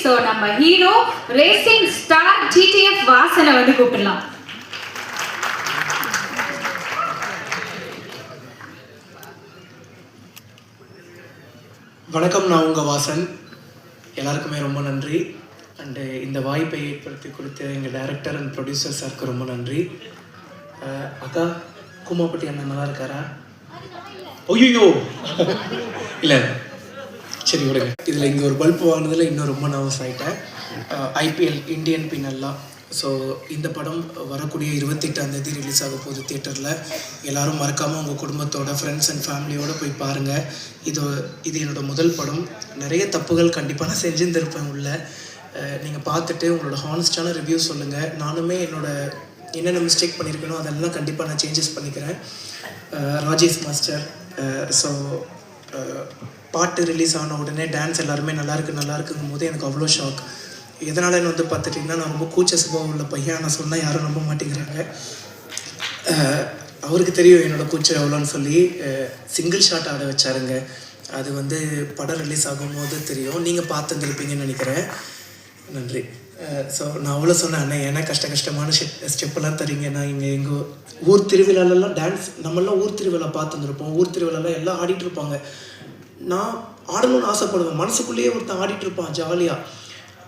So நம்ம hero racing star GTF வாசனை வந்து கூப்பிடலாம். வணக்கம், நான் உங்கள் வாசன். எல்லாருக்குமே ரொம்ப நன்றி. அண்டு இந்த வாய்ப்பை ஏற்படுத்தி கொடுத்த எங்கள் டைரக்டர் அண்ட் ப்ரொடியூசர் சாருக்கு ரொம்ப நன்றி. அக்கா, கூமாப்பட்டி அண்ணன் நல்லா இருக்காரா? ஐயோ இல்லை, சரி விடுங்க. இதில் இங்கே ஒரு பல்ப் வாங்கினதில் இன்னும் ரொம்ப நர்வஸ் ஆகிட்டேன். IPL Indian பின்னல்லா. ஸோ இந்த படம் வரக்கூடிய 28ஆம் தேதி ரிலீஸ் ஆக போகுது தியேட்டரில். எல்லோரும் மறக்காமல் உங்கள் குடும்பத்தோட, ஃப்ரெண்ட்ஸ் அண்ட் ஃபேமிலியோடு போய் பாருங்கள். இது என்னோடய முதல் படம். நிறைய தப்புகள் கண்டிப்பாக நான் செஞ்சுருந்துருப்பேன் உள்ள. நீங்கள் பார்த்துட்டு உங்களோட ஹானஸ்டான ரிவ்யூ சொல்லுங்கள். நானுமே என்னென்ன மிஸ்டேக் பண்ணியிருக்கேனோ அதெல்லாம் கண்டிப்பாக நான் சேஞ்சஸ் பண்ணிக்கிறேன். ராஜேஷ் மாஸ்டர். ஸோ பாட்டு ரிலீஸ் ஆன உடனே டான்ஸ் எல்லாருமே நல்லாயிருக்குங்கும் போது எனக்கு அவ்வளோ ஷாக். எதனாலன்னு வந்து பார்த்துட்டிங்கன்னா, நான் ரொம்ப கூச்ச சுபாவம் உள்ள பையன். நான் சொன்னால் யாரும் நம்ப மாட்டேங்கிறாங்க. அவருக்கு தெரியும் என்னோடய கூச்சம் எவ்வளோன்னு சொல்லி சிங்கிள் ஷாட் ஆட வச்சாருங்க. அது வந்து படம் ரிலீஸ் ஆகும்போது தெரியும். நீங்கள் பார்த்துருந்துருப்பீங்கன்னு நினைக்கிறேன். நன்றி. ஸோ நான் அவ்வளோ சொன்னேன், அண்ணன் ஏன்னா கஷ்டமான ஸ்டெப்பெல்லாம் தரீங்க. நான் எங்கள் ஊர் திருவிழாலெல்லாம் டான்ஸ், நம்மளாம் ஊர் திருவிழா பார்த்துருந்துருப்போம். ஊர் திருவிழாலாம் எல்லாம் ஆடிட்டு இருப்பாங்க. நான் ஆடணும்னு ஆசைப்படுவேன். மனசுக்குள்ளேயே ஒருத்தன் ஆடிட்டு இருப்பான் ஜாலியாக.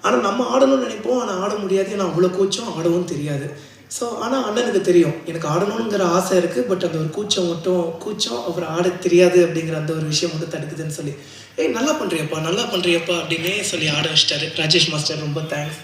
ஆனால் நம்ம ஆடணும்னு நினைப்போம், ஆனால் ஆட முடியாது. ஏன்னா அவ்வளோ கூச்சம், ஆடவும் தெரியாது. ஸோ ஆனால் அண்ணனுக்கு தெரியும் எனக்கு ஆடணுங்கிற ஆசை இருக்குது. பட் அந்த ஒரு கூச்சம் அப்புறம் ஆட தெரியாது அப்படிங்கிற அந்த ஒரு விஷயம் வந்து தடுக்குதுன்னு சொல்லி, நல்லா பண்ணுறியப்பா அப்படின்னே சொல்லி ஆட வச்சிட்டாரு ராஜேஷ் மாஸ்டர். ரொம்ப தேங்க்ஸ்.